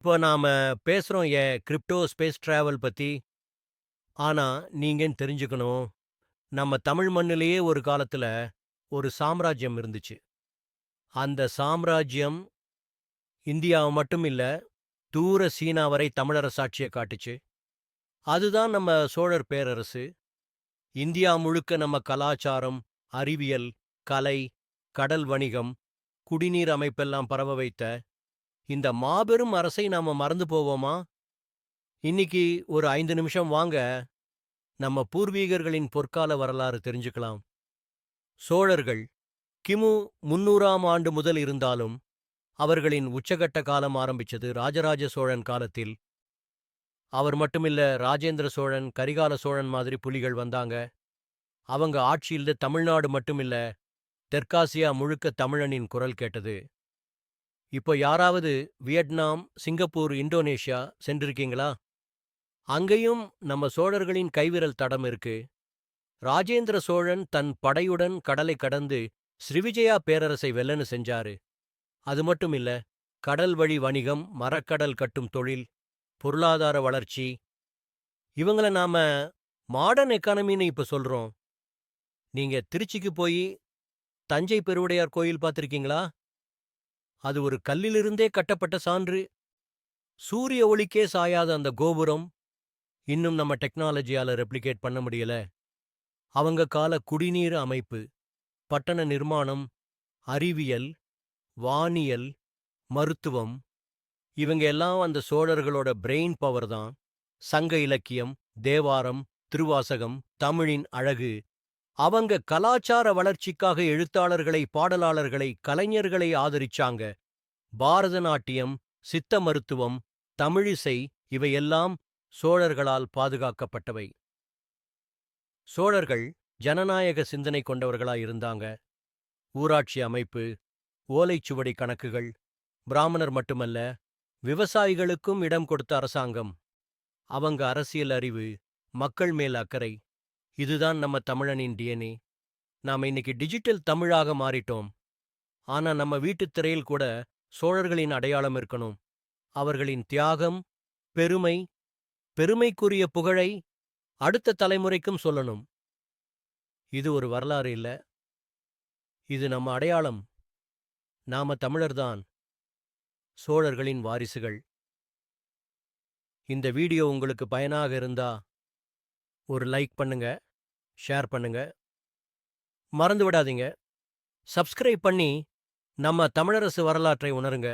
இப்போ நாம பேசுறோம் கிரிப்டோ ஸ்பேஸ் டிராவல் பத்தி. ஆனா, நீங்கன்னு தெரிஞ்சுக்கணும். நம்ம தமிழ் மண்ணிலேயே ஒரு காலத்துல ஒரு சாம்ராஜ்யம் இருந்துச்சு. அந்த சாம்ராஜ்யம் இந்தியாவ மட்டும் இல்ல, தூர சீனா வரை தமிழரசாட்சிய காட்டுச்சு. அதுதான் நம்ம சோழர் பேரரசு. இந்தியா முழுக்க நம்ம கலாச்சாரம், அறிவியல், கலை, கடல் வணிகம், குடிநீர் அமைப்பெல்லாம் பரவ வைத்த இந்த மாபெரும் அரசை நாம மறந்து போவோமா? இன்னிக்கு ஒரு 5 நிமிஷம் வாங்க, நம்ம பூர்வீகர்களின் பொற்கால வரலாறு தெரிஞ்சுக்கலாம். சோழர்கள் கிமு 300ஆம் ஆண்டு முதல் இருந்தாலும், அவர்களின் உச்சகட்ட காலம் ஆரம்பிச்சது ராஜராஜ சோழன் காலத்தில். அவர் மட்டுமில்ல, ராஜேந்திர சோழன், கரிகால சோழன் மாதிரி புலிகள் வந்தாங்க. அவங்க ஆட்சியில தமிழ்நாடு மட்டுமில்ல, தெற்காசியா முழுக்க தமிழனின் குரல் கேட்டது. இப்போ யாராவது வியட்நாம், சிங்கப்பூர், இந்தோனேஷியா சென்றிருக்கீங்களா? அங்கேயும் நம்ம சோழர்களின் கைவிரல் தடம் இருக்கு. ராஜேந்திர சோழன் தன் படையுடன் கடலை கடந்து ஸ்ரீவிஜயா பேரரசை வெல்லன்னு செஞ்சாரு. அது மட்டும் இல்ல, கடல் வழி வணிகம், மரக்கடல் கட்டும் தொழில், பொருளாதார வளர்ச்சி, இவங்கள நாம மாடர்ன் எக்கானமின்னு இப்ப சொல்றோம். நீங்க திருச்சிக்கு போய் தஞ்சை பெருவுடையார் கோயில் பார்த்திருக்கீங்களா? அது ஒரு கல்லிலிருந்தே கட்டப்பட்ட சான்று. சூரிய ஒளிக்கே சாயாத அந்த கோபுரம் இன்னும் நம்ம டெக்னாலஜியால ரெப்ளிகேட் பண்ண முடியல. அவங்க கால குடிநீர் அமைப்பு, பட்டண நிர்மாணம், அறிவியல், வானியல், மருத்துவம், இவங்க எல்லாம் அந்த சோழர்களோட பிரெயின் பவர் தான். சங்க இலக்கியம், தேவாரம், திருவாசகம், தமிழின் அழகு. அவங்க கலாச்சார வளர்ச்சிக்காக எழுத்தாளர்களை, பாடலாளர்களை, கலைஞர்களை ஆதரிச்சாங்க. பாரத நாட்டியம், சித்த மருத்துவம், தமிழிசை இவையெல்லாம் சோழர்களால் பாதுகாக்கப்பட்டவை. சோழர்கள் ஜனநாயக சிந்தனை கொண்டவர்களா இருந்தாங்க. ஊராட்சி அமைப்பு, ஓலைச்சுவடி கணக்குகள், பிராமணர் மட்டுமல்ல, விவசாயிகளுக்கும் இடம் கொடுத்த அரசாங்கம். அவங்க அரசியல் அறிவு, மக்கள் மேல் அக்கறை, இதுதான் நம்ம தமிழனின் டிஎன்ஏ. நாம இன்னைக்கு டிஜிட்டல் தமிழாக மாறிட்டோம். ஆனா நம்ம வீட்டுத் திரையில் கூட சோழர்களின் அடையாளம் இருக்கணும். அவர்களின் தியாகம், பெருமை, பெருமைக்குரிய புகழை அடுத்த தலைமுறைக்கும் சொல்லணும். இது ஒரு வரலாறு இல்ல, இது நம்ம அடையாளம். நாம தமிழர்தான், சோழர்களின் வாரிசுகள். இந்த வீடியோ உங்களுக்கு பயனாக இருந்தா ஒரு லைக் பண்ணுங்க, ஷேர் பண்ணுங்க. மறந்து விடாதீங்க, சப்ஸ்கிரைப் பண்ணி நம்ம தமிழரசு வரலாற்றை உணருங்க.